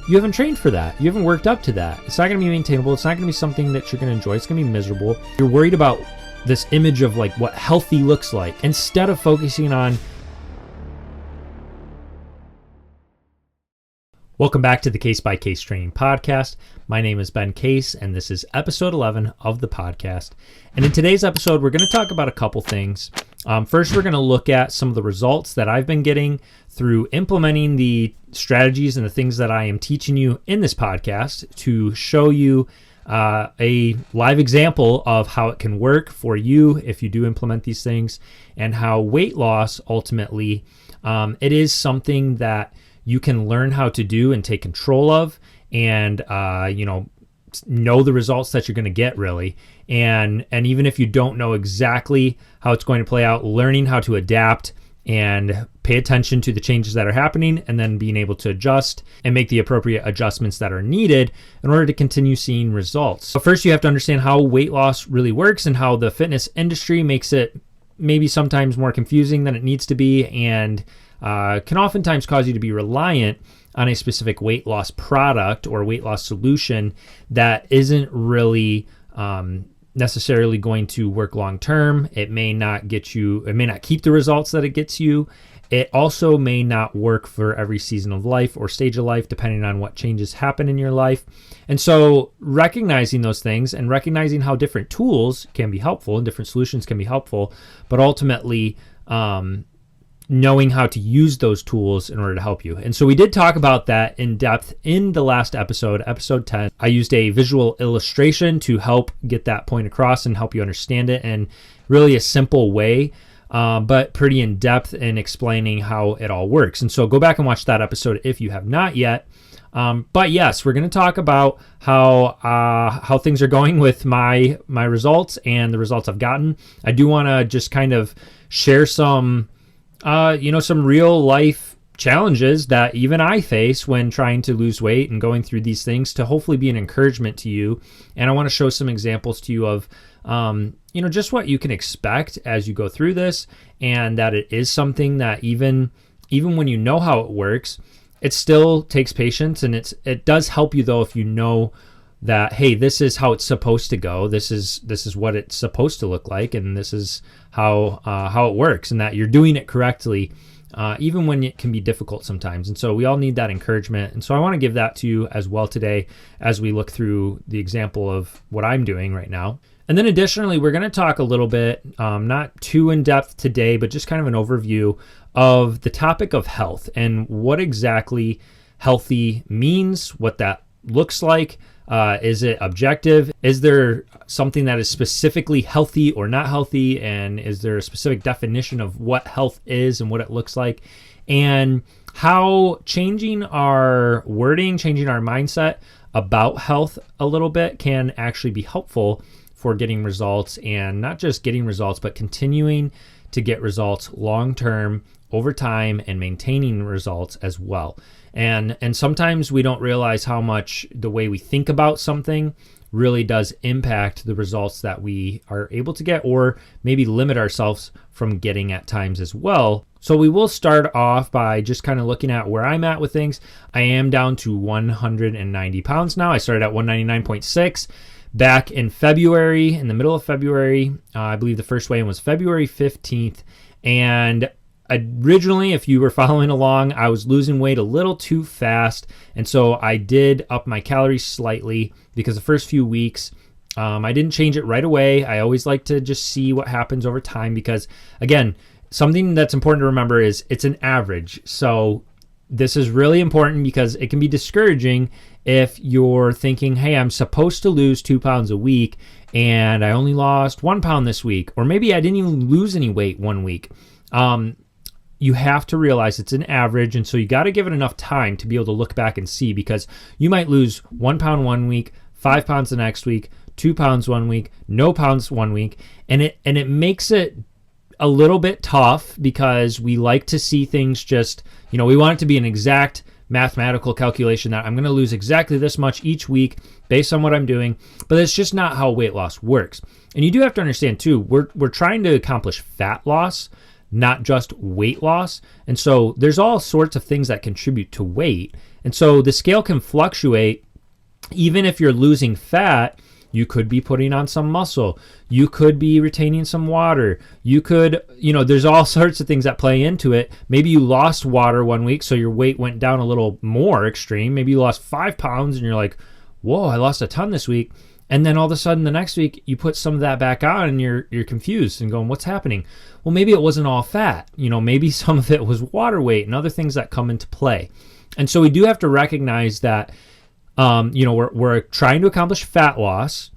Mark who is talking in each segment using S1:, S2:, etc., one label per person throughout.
S1: you haven't trained for that. You haven't worked up to that. It's not going to be maintainable. It's not going to be something that you're going to enjoy. It's going to be miserable. You're worried about this image of like what healthy looks like instead of focusing on. Welcome back to the Case by Case Training Podcast. My name is Ben Case, and this is episode 11 of the podcast. And in today's episode, we're going to talk about a couple things. First, we're going to look at some of the results that I've been getting through implementing the strategies and the things that I am teaching you in this podcast to show you a live example of how it can work for you if you do implement these things, and how weight loss ultimately, it is something that you can learn how to do and take control of, and know the results that you're going to get, really. And even if you don't know exactly how it's going to play out, learning how to adapt and pay attention to the changes that are happening, and then being able to adjust and make the appropriate adjustments that are needed in order to continue seeing results. So first, you have to understand how weight loss really works and how the fitness industry makes it maybe sometimes more confusing than it needs to be, and can oftentimes cause you to be reliant on a specific weight loss product or weight loss solution that isn't really necessarily going to work long term. It may not keep the results that it gets you. It also may not work for every season of life or stage of life, depending on what changes happen in your life. And so recognizing those things and recognizing how different tools can be helpful and different solutions can be helpful, but ultimately knowing how to use those tools in order to help you. And so we did talk about that in depth in the last episode, episode 10. I used a visual illustration to help get that point across and help you understand it in really a simple way, but pretty in depth in explaining how it all works. And so go back and watch that episode if you have not yet. But yes, we're going to talk about how things are going with my results and the results I've gotten. I do want to just kind of share some real life challenges that even I face when trying to lose weight and going through these things, to hopefully be an encouragement to you. And I want to show some examples to you of, just what you can expect as you go through this, and that it is something that even when you know how it works, it still takes patience, and it does help you though if you know that, hey, this is how it's supposed to go. This is what it's supposed to look like, and this is how it works, and that you're doing it correctly, even when it can be difficult sometimes. And so we all need that encouragement. And so I want to give that to you as well today as we look through the example of what I'm doing right now. And then additionally, we're going to talk a little bit, not too in depth today, but just kind of an overview of the topic of health and what exactly healthy means, what that looks like. Is it objective? Is there something that is specifically healthy or not healthy? And is there a specific definition of what health is and what it looks like? And how changing our wording, changing our mindset about health a little bit can actually be helpful for getting results, and not just getting results, but continuing to get results long-term over time and maintaining results as well. And sometimes we don't realize how much the way we think about something really does impact the results that we are able to get, or maybe limit ourselves from getting at times as well. So we will start off by just kind of looking at where I'm at with things. I am down to 190 pounds now. I started at 199.6 back in February, in the middle of February. I believe the first weigh-in was February 15th. And originally, if you were following along, I was losing weight a little too fast, and so I did up my calories slightly, because the first few weeks, I didn't change it right away. I always like to just see what happens over time, because, again, something that's important to remember is it's an average. So this is really important, because it can be discouraging if you're thinking, hey, I'm supposed to lose 2 pounds a week, and I only lost 1 pound this week, or maybe I didn't even lose any weight one week. You have to realize it's an average, and so you got to give it enough time to be able to look back and see, because you might lose 1 pound one week, 5 pounds the next week, 2 pounds one week, no pounds one week, and it makes it a little bit tough, because we like to see things just, we want it to be an exact mathematical calculation that I'm going to lose exactly this much each week based on what I'm doing, but it's just not how weight loss works. And you do have to understand too, we're trying to accomplish fat loss, not just weight loss. And so there's all sorts of things that contribute to weight. And so the scale can fluctuate. Even if you're losing fat, you could be putting on some muscle. You could be retaining some water. You could, there's all sorts of things that play into it. Maybe you lost water one week, so your weight went down a little more extreme. Maybe you lost 5 pounds and you're like, whoa, I lost a ton this week. And then all of a sudden the next week you put some of that back on and you're confused and going, what's happening? Well, maybe it wasn't all fat. Maybe some of it was water weight and other things that come into play. And so we do have to recognize that we're trying to accomplish fat loss,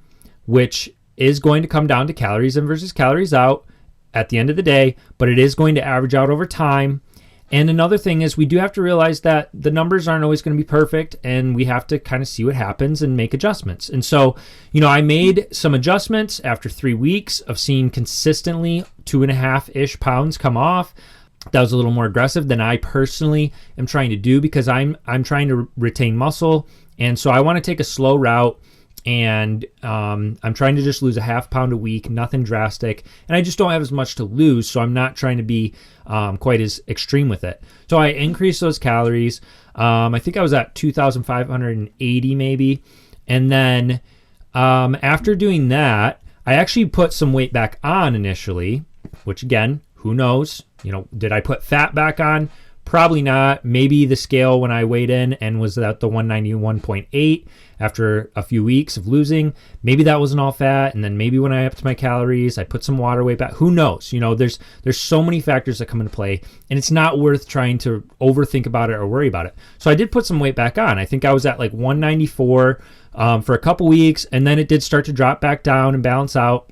S1: which is going to come down to calories in versus calories out at the end of the day, but it is going to average out over time. And another thing is we do have to realize that the numbers aren't always going to be perfect, and we have to kind of see what happens and make adjustments. And so, I made some adjustments after 3 weeks of seeing consistently 2.5-ish pounds come off. That was a little more aggressive than I personally am trying to do, because I'm trying to retain muscle. And so I want to take a slow route, and I'm trying to just lose a 0.5 pound a week, nothing drastic. And I just don't have as much to lose, so I'm not trying to be quite as extreme with it. So I increased those calories. I think I was at 2,580 maybe. And then after doing that, I actually put some weight back on initially, which again, who knows? Did I put fat back on? Probably not. Maybe the scale when I weighed in and was at the 191.8 after a few weeks of losing, maybe that wasn't all fat. And then maybe when I upped my calories, I put some water weight back. Who knows? There's so many factors that come into play, and it's not worth trying to overthink about it or worry about it. So I did put some weight back on. I think I was at like 194 for a couple weeks, and then it did start to drop back down and balance out.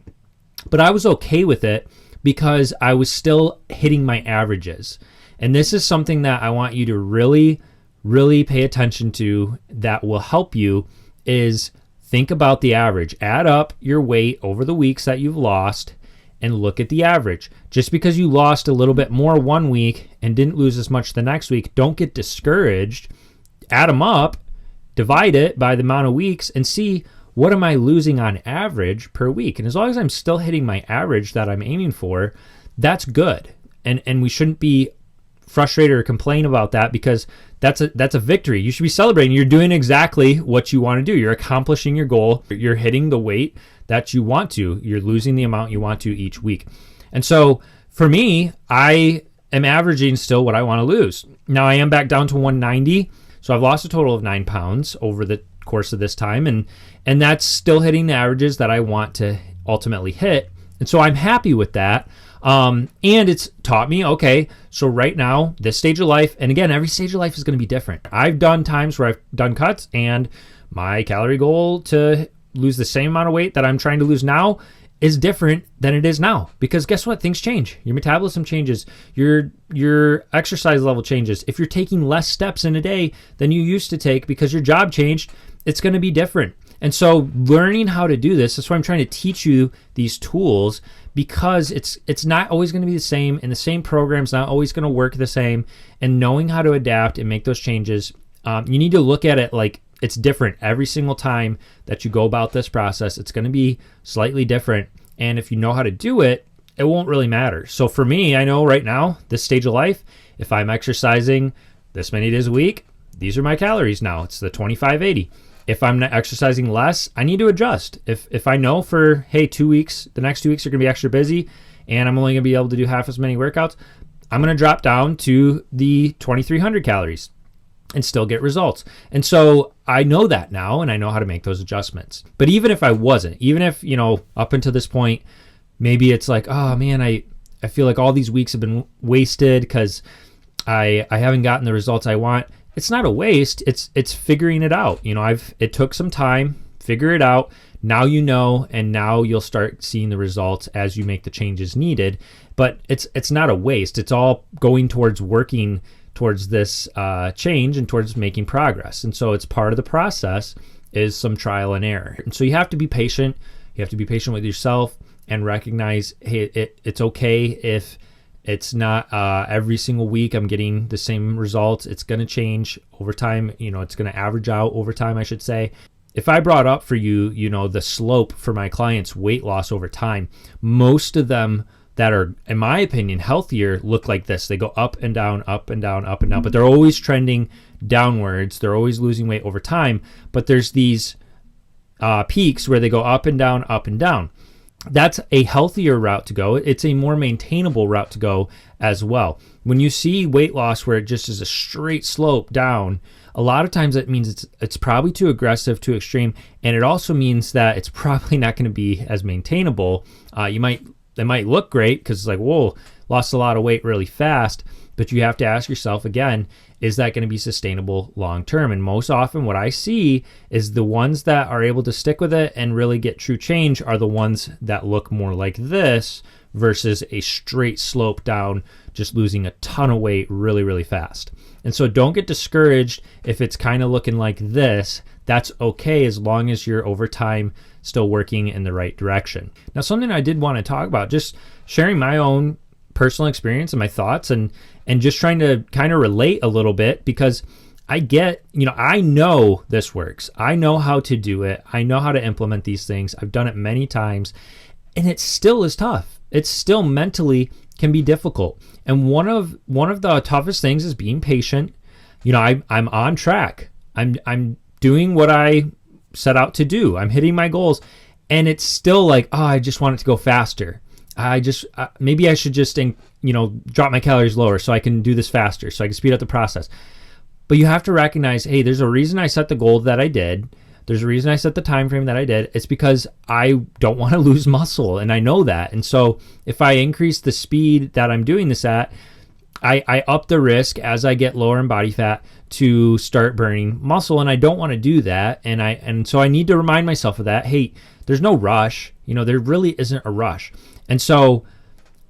S1: But I was okay with it because I was still hitting my averages. And this is something that I want you to really, really pay attention to that will help you, is think about the average. Add up your weight over the weeks that you've lost and look at the average. Just because you lost a little bit more one week and didn't lose as much the next week, don't get discouraged. Add them up, divide it by the amount of weeks, and see, what am I losing on average per week? And as long as I'm still hitting my average that I'm aiming for, that's good. And we shouldn't be frustrated or complain about that, because that's a victory. You should be celebrating. You're doing exactly what you want to do. You're accomplishing your goal. You're hitting the weight that you want to. You're losing the amount you want to each week. And so for me, I am averaging still what I want to lose. Now I am back down to 190. So I've lost a total of 9 pounds over the course of this time. And that's still hitting the averages that I want to ultimately hit. And so I'm happy with that. And it's taught me, okay, so right now, this stage of life, and again, every stage of life is going to be different. I've done times where I've done cuts, and my calorie goal to lose the same amount of weight that I'm trying to lose now is different than it is now. Because guess what? Things change. Your metabolism changes. Your exercise level changes. If you're taking less steps in a day than you used to take because your job changed, it's going to be different. And so learning how to do this, that's why I'm trying to teach you these tools, because it's not always going to be the same, and the same program's not always going to work the same. And knowing how to adapt and make those changes, you need to look at it like it's different every single time that you go about this process. It's going to be slightly different. And if you know how to do it, it won't really matter. So for me, I know right now, this stage of life, if I'm exercising this many days a week, these are my calories now. It's the 2580. If I'm not exercising less, I need to adjust. If I know for, hey, 2 weeks, the next 2 weeks are going to be extra busy, and I'm only going to be able to do half as many workouts, I'm going to drop down to the 2300 calories and still get results. And so I know that now, and I know how to make those adjustments. But even if I wasn't, even if, up until this point, maybe it's like, oh man, I feel like all these weeks have been wasted because I haven't gotten the results I want. It's not a waste. It's figuring it out. It took some time, figure it out. Now you know, and now you'll start seeing the results as you make the changes needed. But it's not a waste. It's all going towards working towards this change and towards making progress. And so it's part of the process is some trial and error. And so you have to be patient. You have to be patient with yourself and recognize, hey, it's okay if it's not every single week I'm getting the same results. It's going to change over time. It's going to average out over time, I should say. If I brought up for you, the slope for my clients' weight loss over time, most of them that are, in my opinion, healthier look like this. They go up and down, up and down, up and down, but they're always trending downwards. They're always losing weight over time, but there's these peaks where they go up and down, up and down. That's a healthier route to go. It's a more maintainable route to go as well. When you see weight loss where it just is a straight slope down, a lot of times that means it's probably too aggressive, too extreme, and it also means that it's probably not going to be as maintainable. They might look great because it's like, whoa, lost a lot of weight really fast, but you have to ask yourself again, is that going to be sustainable long term? And most often what I see is the ones that are able to stick with it and really get true change are the ones that look more like this versus a straight slope down, just losing a ton of weight really, really fast. And so don't get discouraged if it's kind of looking like this. That's okay as long as you're over time still working in the right direction. Now, something I did want to talk about, just sharing my own personal experience and my thoughts and just trying to kind of relate a little bit, because I know this works. I know how to do it. I know how to implement these things. I've done it many times, and it still is tough. It still mentally can be difficult. And one of the toughest things is being patient. I'm on track. I'm doing what I set out to do. I'm hitting my goals, and it's still like, oh, I just want it to go faster. Maybe I should just drop my calories lower so I can do this faster, so I can speed up the process. But you have to recognize, hey, there's a reason I set the goal that I did. There's a reason I set the time frame that I did. It's because I don't want to lose muscle, and I know that. And so if I increase the speed that I'm doing this at, I up the risk as I get lower in body fat to start burning muscle, and I don't want to do that. And so I need to remind myself of that. Hey, there's no rush. There really isn't a rush. And so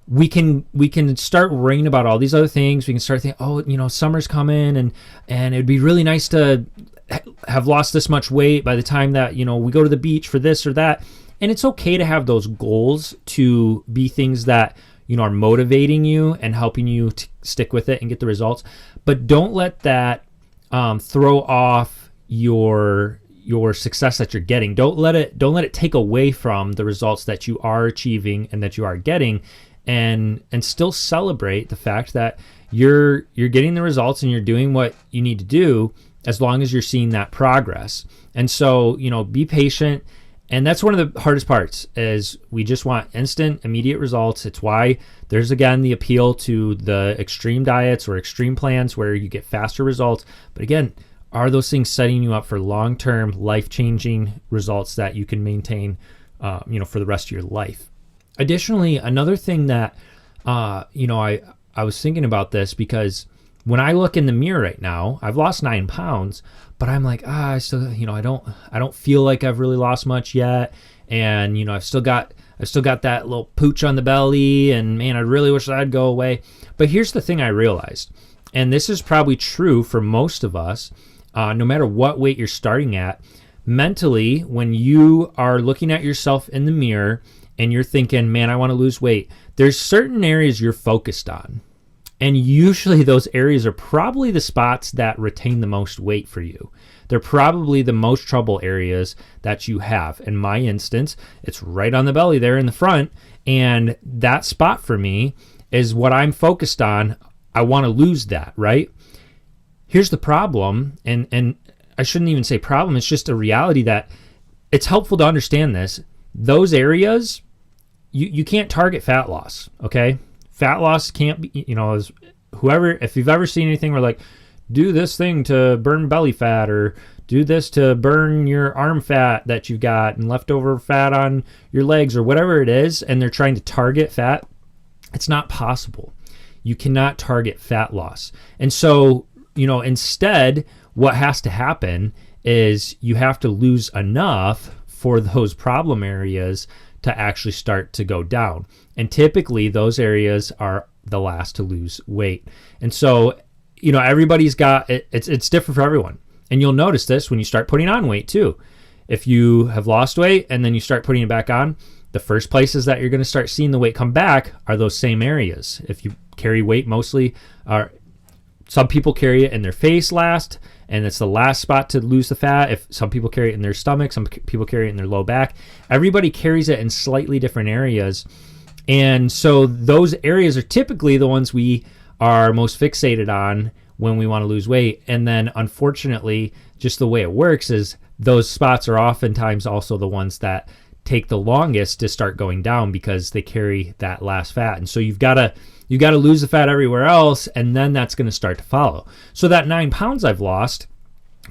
S1: we can start worrying about all these other things. We can start thinking, summer's coming, and it'd be really nice to have lost this much weight by the time that, we go to the beach for this or that. And it's okay to have those goals to be things that, are motivating you and helping you to stick with it and get the results. But don't let that throw off your success that you're getting. Don't let it take away from the results that you are achieving and that you are getting, and still celebrate the fact that you're getting the results and you're doing what you need to do, as long as you're seeing that progress. And so, be patient. And that's one of the hardest parts, is we just want instant, immediate results. It's why there's, again, the appeal to the extreme diets or extreme plans where you get faster results. But again, are those things setting you up for long-term, life-changing results that you can maintain, for the rest of your life? Additionally, another thing that, I was thinking about this, because when I look in the mirror right now, I've lost 9 pounds, but I'm like, I still, I don't feel like I've really lost much yet. And, I've still got that little pooch on the belly, and man, I really wish that'd go away. But here's the thing I realized, and this is probably true for most of us, no matter what weight you're starting at, mentally, when you are looking at yourself in the mirror and you're thinking, man, I want to lose weight, there's certain areas you're focused on. And usually those areas are probably the spots that retain the most weight for you. They're probably the most trouble areas that you have. In my instance, it's right on the belly there in the front. And that spot for me is what I'm focused on. I want to lose that, right? Here's the problem, and I shouldn't even say problem, it's just a reality that it's helpful to understand this. Those areas, you can't target fat loss, okay? Fat loss can't be, if you've ever seen anything where like, do this thing to burn belly fat, or do this to burn your arm fat that you've got and leftover fat on your legs, or whatever it is, and they're trying to target fat, it's not possible. You cannot target fat loss. And so, instead, what has to happen is you have to lose enough for those problem areas to actually start to go down. And typically those areas are the last to lose weight. And so, everybody's got it. It's different for everyone. And you'll notice this when you start putting on weight too. If you have lost weight and then you start putting it back on, the first places that you're going to start seeing the weight come back are those same areas. If you carry weight mostly, some people carry it in their face last, and it's the last spot to lose the fat. If some people carry it in their stomach, some people carry it in their low back. Everybody carries it in slightly different areas. And so those areas are typically the ones we are most fixated on when we want to lose weight. And then unfortunately, just the way it works is those spots are oftentimes also the ones that take the longest to start going down because they carry that last fat. And so you got to lose the fat everywhere else, and then that's going to start to follow. So that 9 pounds I've lost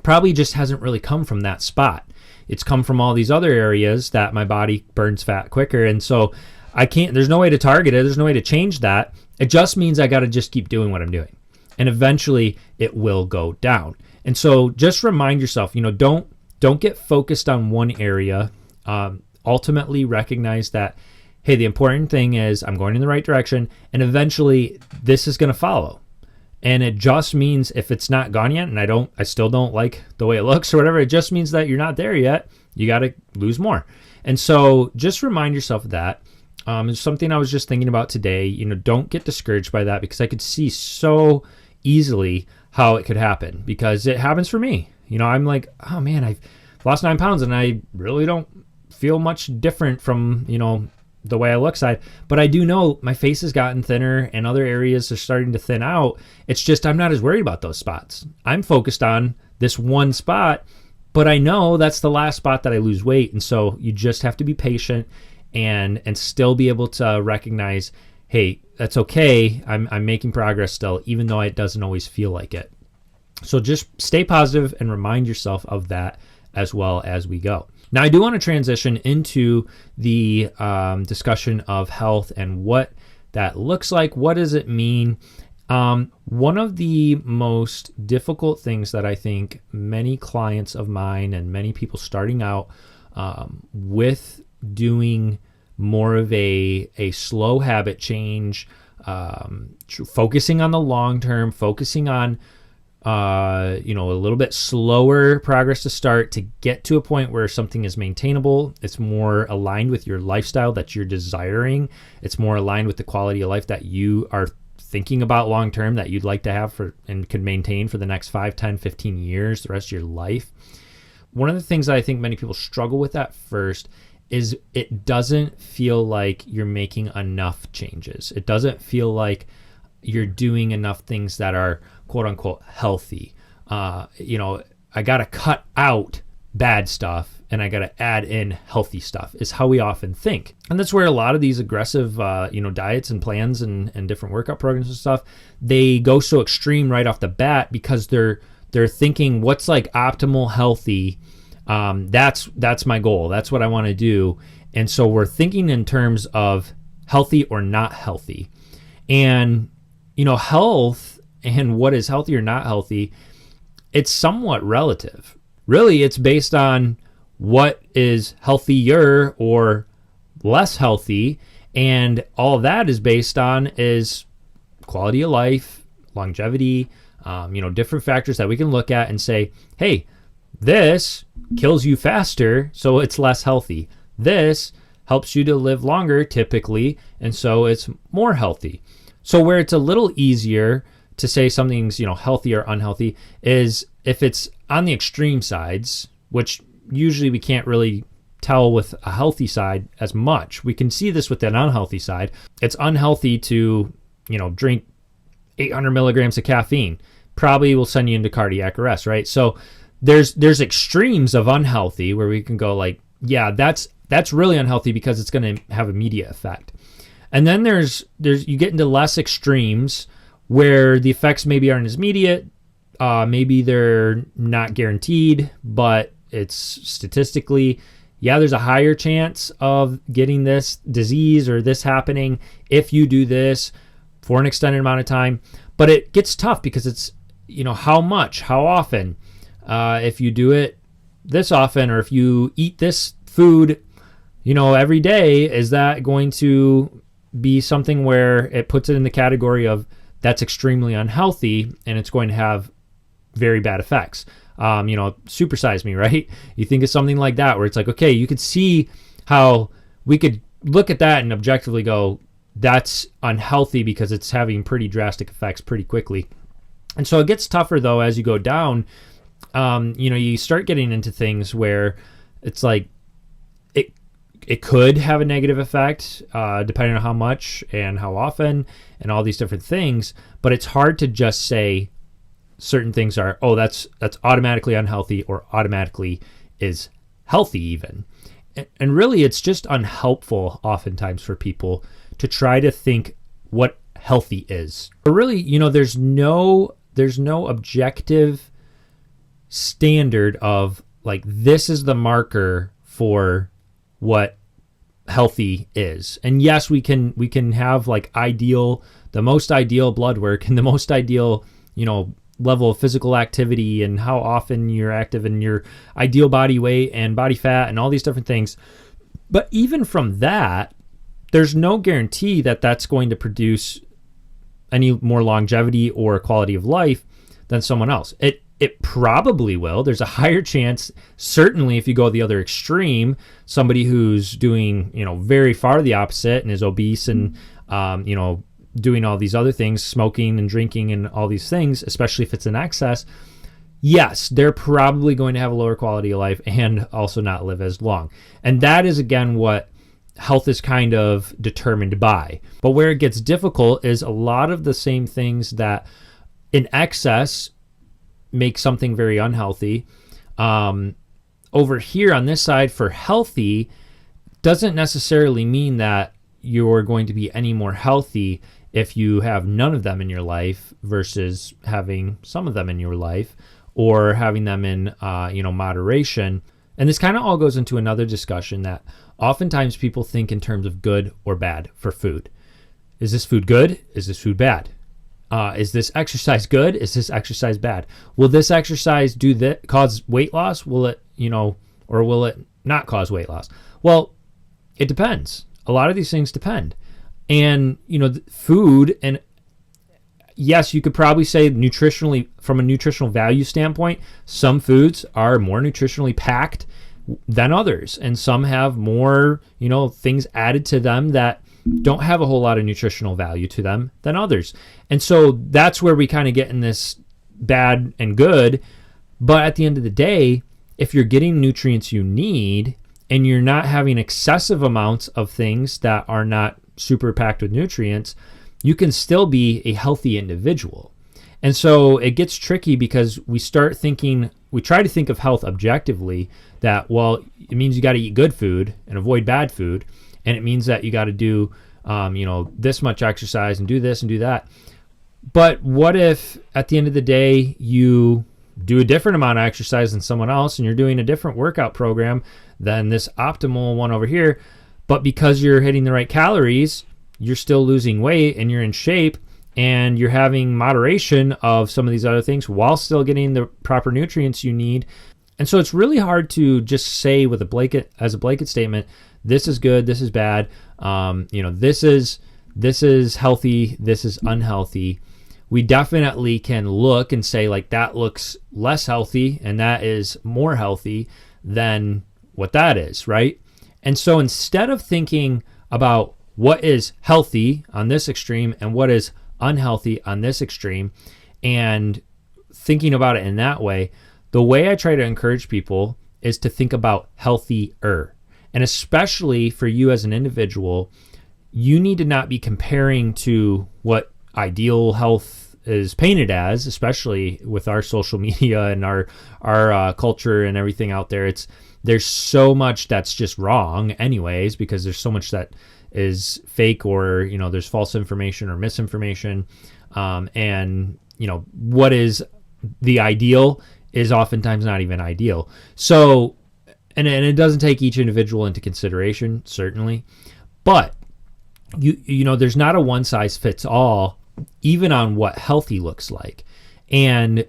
S1: probably just hasn't really come from that spot. It's come from all these other areas that my body burns fat quicker. And so there's no way to target it. There's no way to change that. It just means I got to just keep doing what I'm doing. And eventually it will go down. And so just remind yourself, don't get focused on one area. Ultimately recognize that, hey, the important thing is I'm going in the right direction, and eventually this is going to follow. And it just means if it's not gone yet, and I still don't like the way it looks or whatever, it just means that you're not there yet. You got to lose more. And so just remind yourself of that. It's something I was just thinking about today. Don't get discouraged by that, because I could see so easily how it could happen, because it happens for me. I'm like, oh man, I've lost 9 pounds and I really don't feel much different from, the way I look side, but I do know my face has gotten thinner and other areas are starting to thin out. It's just, I'm not as worried about those spots. I'm focused on this one spot, but I know that's the last spot that I lose weight. And so you just have to be patient and still be able to recognize, hey, that's okay. I'm making progress still, even though it doesn't always feel like it. So just stay positive and remind yourself of that as well as we go. Now, I do want to transition into the discussion of health and what that looks like. What does it mean? One of the most difficult things that I think many clients of mine and many people starting out with doing more of a slow habit change, focusing on the long term, focusing on a little bit slower progress to start to get to a point where something is maintainable. It's more aligned with your lifestyle that you're desiring. It's more aligned with the quality of life that you are thinking about long term, that you'd like to have and can maintain for the next 5, 10, 15 years, the rest of your life. One of the things that I think many people struggle with at first is it doesn't feel like you're making enough changes. It doesn't feel like you're doing enough things that are quote unquote healthy. I got to cut out bad stuff and I got to add in healthy stuff is how we often think. And that's where a lot of these aggressive, diets and plans and different workout programs and stuff, they go so extreme right off the bat because they're thinking what's like optimal healthy. That's my goal. That's what I want to do. And so we're thinking in terms of healthy or not healthy. And health and what is healthy or not healthy, it's somewhat relative. Really, it's based on what is healthier or less healthy. And all of that is based on is quality of life, longevity, different factors that we can look at and say, hey, this kills you faster, so it's less healthy. This helps you to live longer typically, and so it's more healthy. So where it's a little easier to say something's, healthy or unhealthy is if it's on the extreme sides, which usually we can't really tell with a healthy side as much. We can see this with an unhealthy side. It's unhealthy to, drink 800 milligrams of caffeine. Probably will send you into cardiac arrest, right? So there's extremes of unhealthy where we can go like, yeah, that's really unhealthy because it's going to have immediate effect. And then there's you get into less extremes where the effects maybe aren't as immediate, maybe they're not guaranteed, but it's statistically, there's a higher chance of getting this disease or this happening if you do this for an extended amount of time. But it gets tough because it's, how much, how often, if you do it this often, or if you eat this food, every day, is that going to be something where it puts it in the category of that's extremely unhealthy and it's going to have very bad effects? Supersize me, right? You think of something like that where it's like, okay, you could see how we could look at that and objectively go, that's unhealthy because it's having pretty drastic effects pretty quickly. And so it gets tougher though as you go down. You start getting into things where it's like it could have a negative effect depending on how much and how often and all these different things. But it's hard to just say certain things are, oh, that's automatically unhealthy or automatically is healthy even. And really, it's just unhelpful oftentimes for people to try to think what healthy is. But really, there's no objective standard of like, this is the marker for what healthy is. And yes, we can have like the most ideal blood work and the most ideal, level of physical activity and how often you're active and your ideal body weight and body fat and all these different things. But even from that, there's no guarantee that that's going to produce any more longevity or quality of life than someone else. It probably will. There's a higher chance, certainly if you go the other extreme, somebody who's doing, very far the opposite and is obese and, doing all these other things, smoking and drinking and all these things, especially if it's in excess, yes, they're probably going to have a lower quality of life and also not live as long. And that is, again, what health is kind of determined by. But where it gets difficult is a lot of the same things that in excess make something very unhealthy. Over here on this side for healthy doesn't necessarily mean that you're going to be any more healthy if you have none of them in your life versus having some of them in your life or having them in, moderation. And this kind of all goes into another discussion that oftentimes people think in terms of good or bad for food. Is this food good? Is this food bad? Is this exercise good? Is this exercise bad? Will this exercise cause weight loss? Will it, or will it not cause weight loss? Well, it depends. A lot of these things depend. And, food, and yes, you could probably say nutritionally, from a nutritional value standpoint, some foods are more nutritionally packed than others. And some have more, things added to them that don't have a whole lot of nutritional value to them than others. And so that's where we kind of get in this bad and good. But at the end of the day, if you're getting nutrients you need and you're not having excessive amounts of things that are not super packed with nutrients, you can still be a healthy individual. And so it gets tricky because we try to think of health objectively that, well, it means you got to eat good food and avoid bad food. And it means that you got to do, this much exercise and do this and do that. But what if at the end of the day, you do a different amount of exercise than someone else and you're doing a different workout program than this optimal one over here, but because you're hitting the right calories, you're still losing weight and you're in shape and you're having moderation of some of these other things while still getting the proper nutrients you need. And so it's really hard to just say as a blanket statement, this is good, this is bad, this is healthy, this is unhealthy. We definitely can look and say like that looks less healthy and that is more healthy than what that is, right? And so instead of thinking about what is healthy on this extreme and what is unhealthy on this extreme and thinking about it in that way, the way I try to encourage people is to think about healthier. And especially for you as an individual, you need to not be comparing to what ideal health is painted as, especially with our social media and our culture and everything out there. There's so much that's just wrong anyways, because there's so much that is fake or, there's false information or misinformation. And, what is the ideal is oftentimes not even ideal. So, and it doesn't take each individual into consideration, certainly. But, there's not a one size fits all, even on what healthy looks like. And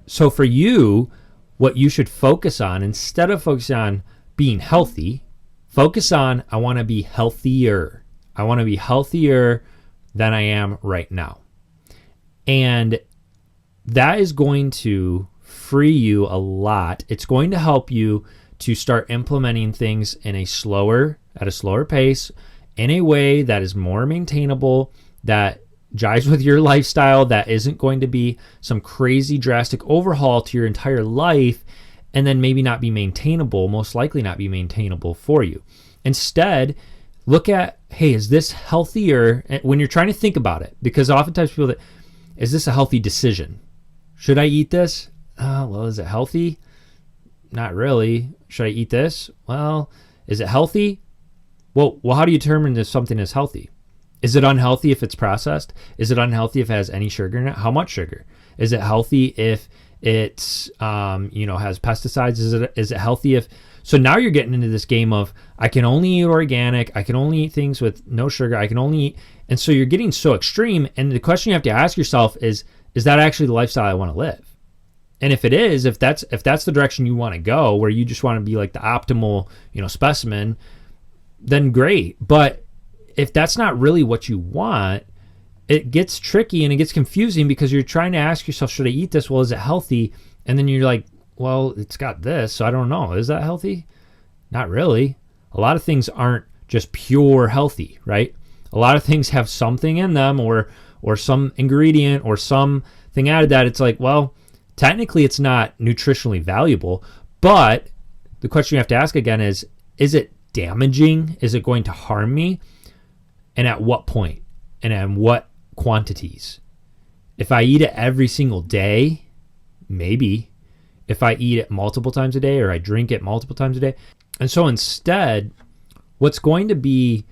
S1: so for you, what you should focus on, instead of focusing on being healthy, focus on, I want to be healthier. I want to be healthier than I am right now. And that is going to free you a lot. It's going to help you to start implementing things at a slower pace, in a way that is more maintainable, that jives with your lifestyle, that isn't going to be some crazy drastic overhaul to your entire life. and then maybe not be maintainable, most likely not be maintainable for you. Instead, look at, hey, is this healthier when you're trying to think about it? Because oftentimes people that, is this a healthy decision? Should I eat this? Well, is it healthy? Not really. Should I eat this? Well, is it healthy? Well, how do you determine if something is healthy? Is it unhealthy if it's processed? Is it unhealthy if it has any sugar in it? How much sugar? Is it healthy if it's has pesticides? Is it healthy if... So now you're getting into this game of, I can only eat organic, I can only eat things with no sugar, I can only eat... And so you're getting so extreme, and the question you have to ask yourself is that actually the lifestyle I want to live? And if it is, if that's the direction you want to go, where you just want to be like the optimal, specimen, then great. But if that's not really what you want, it gets tricky and it gets confusing, because you're trying to ask yourself, should I eat this? Well, is it healthy? And then you're like, well, it's got this, so I don't know. Is that healthy? Not really. A lot of things aren't just pure healthy, right? A lot of things have something in them, or some ingredient or something added that it's like, well, technically it's not nutritionally valuable. But the question you have to ask again is it damaging? Is it going to harm me? And at what point? And at what quantities? If I eat it every single day, maybe. If I eat it multiple times a day, or I drink it multiple times a day. And so instead, what's going to be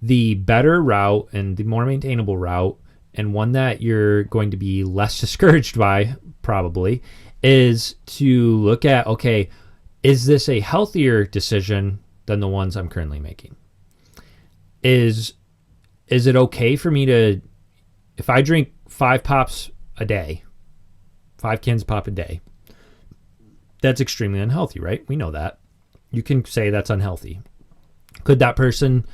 S1: the better route and the more maintainable route, and one that you're going to be less discouraged by probably, is to look at, okay, is this a healthier decision than the ones I'm currently making? Is it okay for me to, if I drink 5 pops a day, 5 cans of pop a day, that's extremely unhealthy, right? We know that. You can say that's unhealthy. Could that person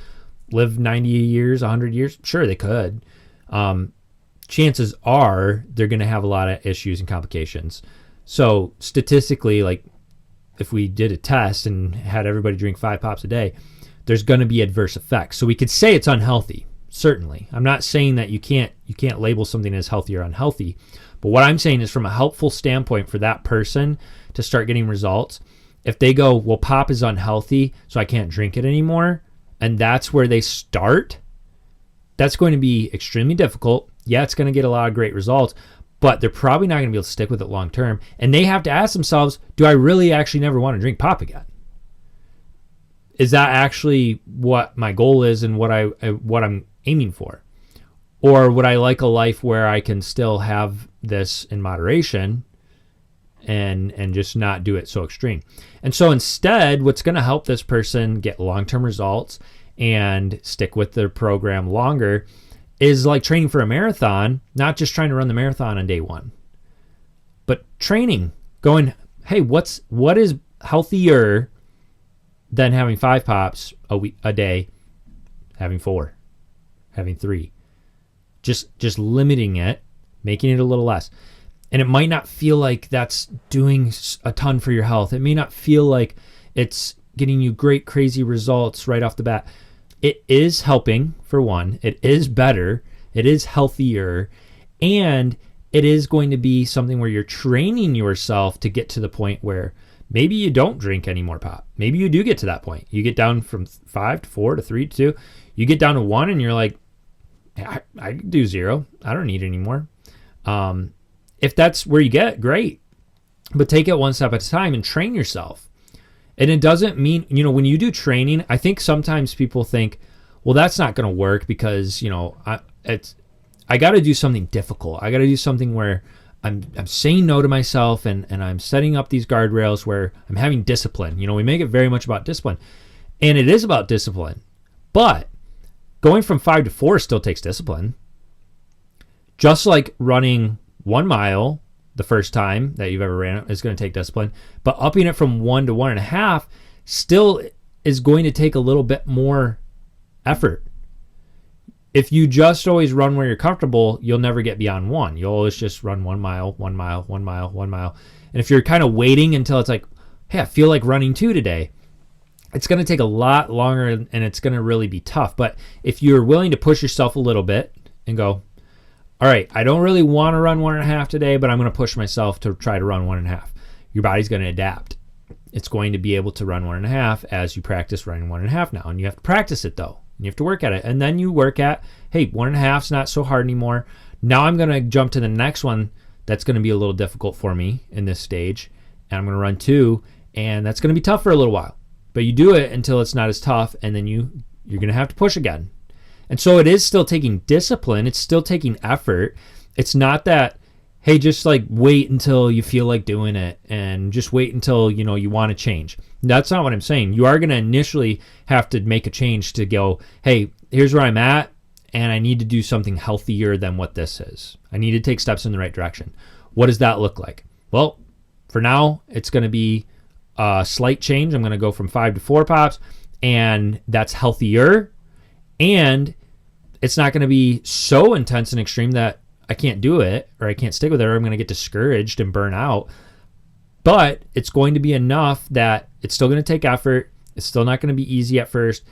S1: live 90 years, 100 years? Sure, they could. Chances are they're going to have a lot of issues and complications. So statistically, like if we did a test and had everybody drink 5 pops a day, there's going to be adverse effects. So we could say it's unhealthy, certainly. I'm not saying that you can't label something as healthy or unhealthy. But what I'm saying is, from a helpful standpoint for that person to start getting results, if they go, well, pop is unhealthy, so I can't drink it anymore, and that's where they start, that's going to be extremely difficult. Yeah, it's going to get a lot of great results, but they're probably not going to be able to stick with it long term. And they have to ask themselves, do I really actually never want to drink pop again? Is that actually what my goal is and what I'm aiming for? Or would I like a life where I can still have this in moderation and just not do it so extreme? And so instead, what's going to help this person get long-term results and stick with their program longer is like training for a marathon, not just trying to run the marathon on day one, but training, going, hey, what is healthier than having 5 pops a day, having 4, having 3, just limiting it, making it a little less. And it might not feel like that's doing a ton for your health. It may not feel like it's getting you great, crazy results right off the bat. It is helping, for one. It is better. It is healthier. And it is going to be something where you're training yourself to get to the point where maybe you don't drink any more pop. Maybe you do get to that point. You get down from 5 to 4 to 3 to 2. You get down to 1 and you're like, I do 0. I don't need any more. If that's where you get, great. But take it one step at a time and train yourself. And it doesn't mean, when you do training, I think sometimes people think, well, that's not going to work because, I got to do something difficult. I got to do something where I'm saying no to myself and I'm setting up these guardrails where I'm having discipline. We make it very much about discipline. And it is about discipline. But going from 5 to 4 still takes discipline. Just like running 1 mile the first time that you've ever ran it is going to take discipline, but upping it from 1 to 1.5 still is going to take a little bit more effort. If you just always run where you're comfortable, you'll never get beyond 1. You'll always just run 1 mile, 1 mile, 1 mile, 1 mile. And if you're kind of waiting until it's like, hey, I feel like running 2 today, it's going to take a lot longer and it's going to really be tough. But if you're willing to push yourself a little bit and go, all right, I don't really want to run 1.5 today, but I'm going to push myself to try to run 1.5. Your body's going to adapt. it's going to be able to run 1.5 as you practice running 1.5 now. And you have to practice it though. You have to work at it. And then you work at, hey, 1.5 is not so hard anymore. Now I'm going to jump to the next one that's going to be a little difficult for me in this stage. And I'm going to run 2, and that's going to be tough for a little while. But you do it until it's not as tough, and then you're going to have to push again. And so it is still taking discipline. It's still taking effort. It's not that, hey, just like wait until you feel like doing it and just wait until, you want to change. That's not what I'm saying. You are going to initially have to make a change to go, hey, here's where I'm at, and I need to do something healthier than what this is. I need to take steps in the right direction. What does that look like? Well, for now, it's going to be a slight change. I'm going to go from 5 to 4 pops, and that's healthier. And it's not going to be so intense and extreme that I can't do it or I can't stick with it or I'm going to get discouraged and burn out. But it's going to be enough that it's still going to take effort. It's still not going to be easy at first.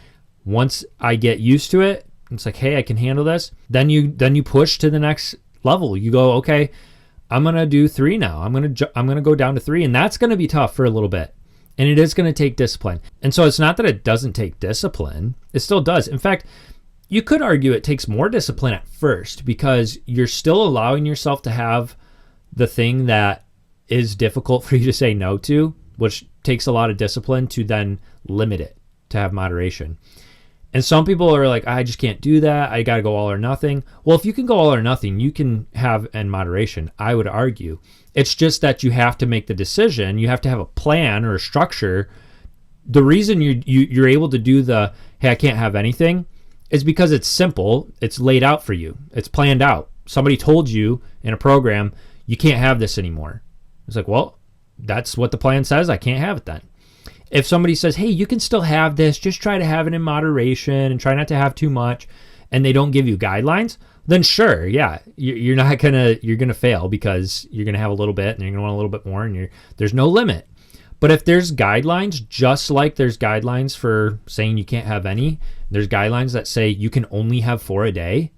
S1: Once I get used to it, it's like, hey, I can handle this. Then you push to the next level. You go, okay, I'm going to do 3 now. I'm going to go down to 3, and that's going to be tough for a little bit. And it is going to take discipline. And so it's not that it doesn't take discipline. It still does. In fact, you could argue it takes more discipline at first because you're still allowing yourself to have the thing that is difficult for you to say no to, which takes a lot of discipline to then limit it, to have moderation. And some people are like, I just can't do that. I got to go all or nothing. Well, if you can go all or nothing, you can have in moderation, I would argue. It's just that you have to make the decision. You have to have a plan or a structure. The reason you're able to do the, hey, I can't have anything is because it's simple. It's laid out for you. It's planned out. Somebody told you in a program, you can't have this anymore. It's like, well, that's what the plan says. I can't have it then. If somebody says, hey, you can still have this, just try to have it in moderation and try not to have too much, and they don't give you guidelines, then sure, yeah, you're gonna fail because you're gonna have a little bit and you're gonna want a little bit more, and there's no limit. But if there's guidelines, just like there's guidelines for saying you can't have any, there's guidelines that say you can only have 4 a day,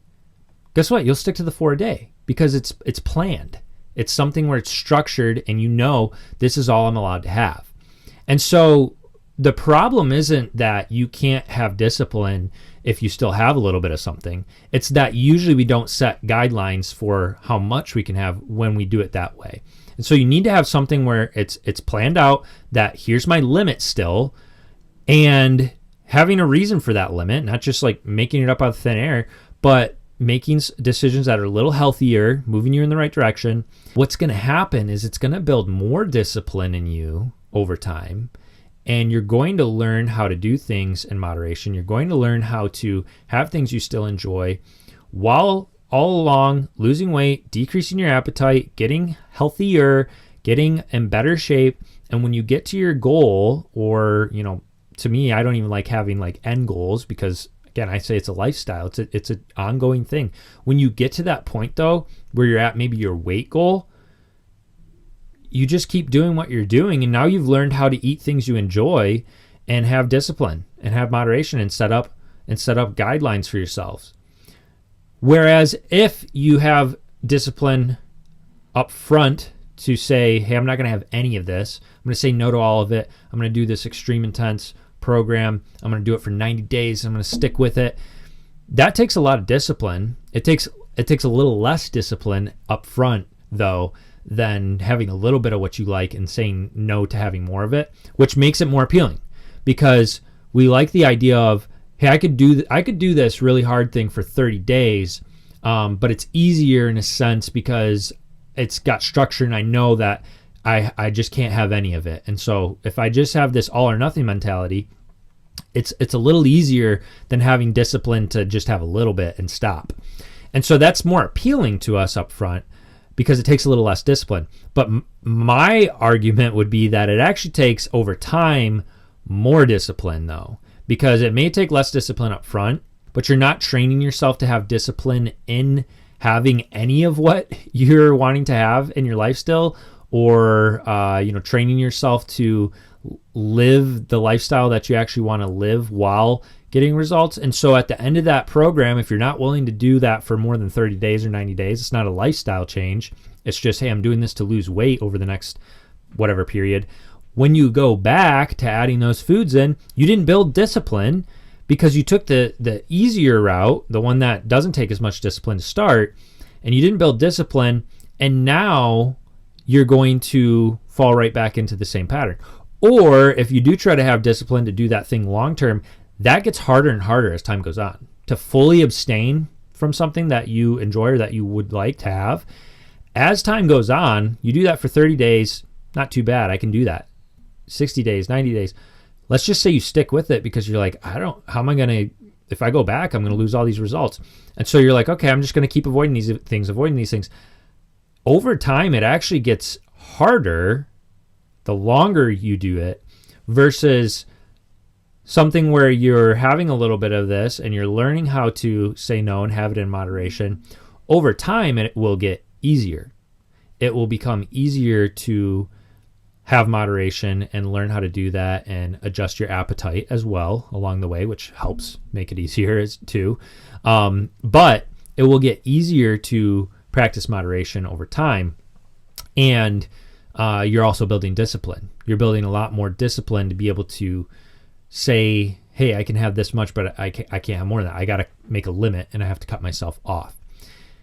S1: guess what? You'll stick to the 4 a day because it's planned. It's something where it's structured and this is all I'm allowed to have. And so the problem isn't that you can't have discipline if you still have a little bit of something. It's that usually we don't set guidelines for how much we can have when we do it that way. And so you need to have something where it's planned out that here's my limit still, and having a reason for that limit, not just like making it up out of thin air, but making decisions that are a little healthier, moving you in the right direction. What's going to happen is it's going to build more discipline in you over time, and you're going to learn how to do things in moderation. You're going to learn how to have things you still enjoy while all along losing weight, decreasing your appetite, getting healthier, getting in better shape. And when you get to your goal, or, to me, I don't even like having like end goals because, again, I say it's a lifestyle. It's an ongoing thing. When you get to that point, though, where you're at maybe your weight goal, you just keep doing what you're doing, and now you've learned how to eat things you enjoy and have discipline and have moderation and set up guidelines for yourselves. Whereas if you have discipline up front to say, hey, I'm not going to have any of this. I'm going to say no to all of it. I'm going to do this extreme intense program. I'm going to do it for 90 days. I'm going to stick with it. That takes a lot of discipline. It takes a little less discipline up front, though, than having a little bit of what you like and saying no to having more of it, which makes it more appealing because we like the idea of, hey, I could do this really hard thing for 30 days, but it's easier in a sense because it's got structure and I know that I just can't have any of it. And so if I just have this all or nothing mentality, it's a little easier than having discipline to just have a little bit and stop. And so that's more appealing to us up front because it takes a little less discipline. But my argument would be that it actually takes over time more discipline though, because it may take less discipline up front, but you're not training yourself to have discipline in having any of what you're wanting to have in your life still, or training yourself to live the lifestyle that you actually want to live while getting results. And so at the end of that program, if you're not willing to do that for more than 30 days or 90 days, it's not a lifestyle change. It's just, hey, I'm doing this to lose weight over the next whatever period. when you go back to adding those foods in, you didn't build discipline because you took the easier route, the one that doesn't take as much discipline to start, and you didn't build discipline, and now you're going to fall right back into the same pattern. Or if you do try to have discipline to do that thing long term, that gets harder and harder as time goes on. To fully abstain from something that you enjoy or that you would like to have, as time goes on, you do that for 30 days, not too bad. I can do that. 60 days, 90 days. Let's just say you stick with it because you're like, how am I going to, if I go back, I'm going to lose all these results. And so you're like, okay, I'm just going to keep avoiding these things. Over time, it actually gets harder the longer you do it versus something where you're having a little bit of this and you're learning how to say no and have it in moderation. Over time, it will get easier. It will become easier to have moderation and learn how to do that and adjust your appetite as well along the way, which helps make it easier too. But it will get easier to practice moderation over time. And you're also building discipline. You're building a lot more discipline to be able to say, hey, I can have this much, but I can't have more than that. I got to make a limit and I have to cut myself off.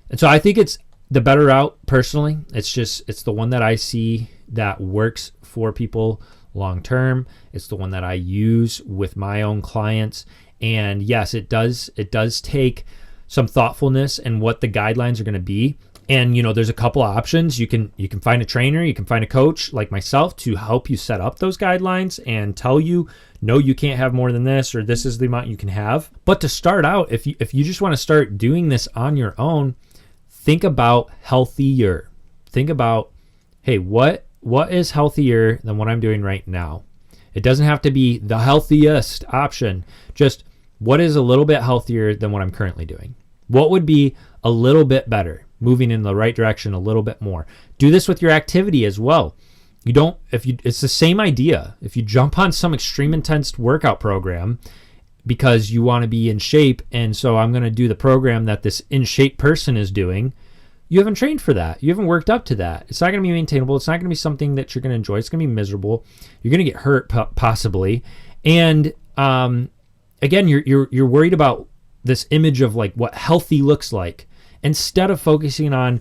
S1: And so I think it's the better route personally. It's the one that I see that works for people long term. It's the one that I use with my own clients. And yes, it does take some thoughtfulness and what the guidelines are going to be. And there's a couple of options. You can find a trainer, you can find a coach like myself to help you set up those guidelines and tell you, no, you can't have more than this, or this is the amount you can have. But to start out, if you just want to start doing this on your own, think about healthier. Think about, hey, what is healthier than what I'm doing right now? It doesn't have to be the healthiest option. Just what is a little bit healthier than what I'm currently doing? What would be a little bit better, moving in the right direction a little bit more? Do this with your activity as well. It's the same idea. If you jump on some extreme intense workout program because you want to be in shape, and so I'm going to do the program that this in shape person is doing, you haven't trained for that. You haven't worked up to that. It's not going to be maintainable. It's not going to be something that you're going to enjoy. It's going to be miserable. You're going to get hurt possibly. And again, you're worried about this image of like what healthy looks like, instead of focusing on,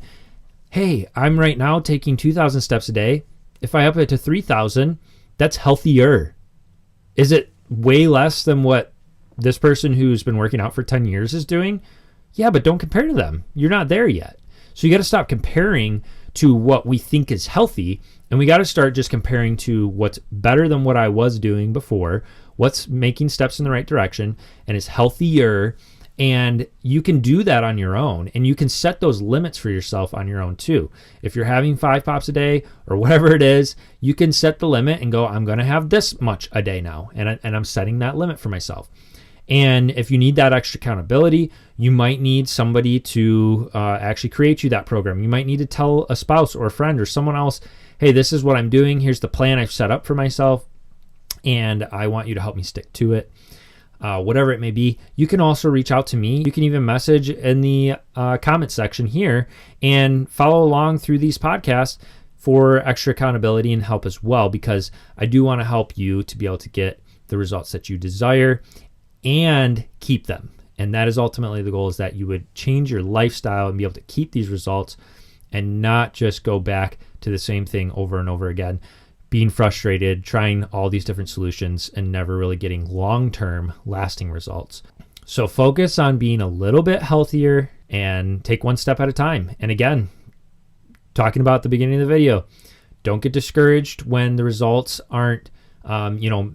S1: hey, I'm right now taking 2,000 steps a day. If I up it to 3,000, that's healthier. Is it way less than what this person who's been working out for 10 years is doing? Yeah, but don't compare to them. You're not there yet. So you got to stop comparing to what we think is healthy, and we got to start just comparing to what's better than what I was doing before, what's making steps in the right direction, and is healthier. And you can do that on your own, and you can set those limits for yourself on your own too. If you're having 5 pops a day or whatever it is, you can set the limit and go, I'm going to have this much a day now, and I'm setting that limit for myself. And if you need that extra accountability, you might need somebody to actually create you that program. You might need to tell a spouse or a friend or someone else, hey, this is what I'm doing. Here's the plan I've set up for myself, and I want you to help me stick to it. Whatever it may be. You can also reach out to me. You can even message in the comment section here and follow along through these podcasts for extra accountability and help as well, because I do want to help you to be able to get the results that you desire and keep them. And that is ultimately the goal, is that you would change your lifestyle and be able to keep these results and not just go back to the same thing over and over again, being frustrated, trying all these different solutions and never really getting long-term lasting results. So focus on being a little bit healthier and take one step at a time. And again, talking about at the beginning of the video, don't get discouraged when the results aren't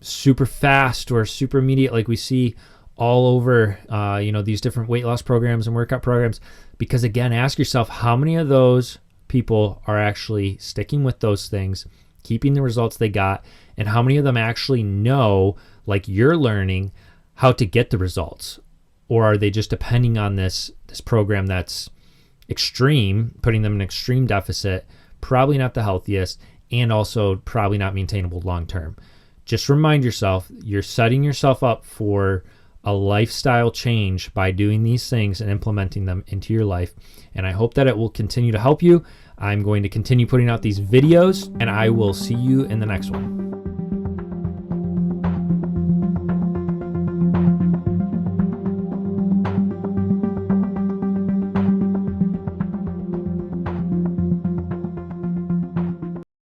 S1: super fast or super immediate like we see all over these different weight loss programs and workout programs. Because again, ask yourself, how many of those people are actually sticking with those things, keeping the results they got, and how many of them actually know, like you're learning, how to get the results? Or are they just depending on this program that's extreme, putting them in extreme deficit, probably not the healthiest, and also probably not maintainable long term? Just remind yourself, you're setting yourself up for a lifestyle change by doing these things and implementing them into your life. And I hope that it will continue to help you. I'm going to continue putting out these videos, and I will see you in the next one.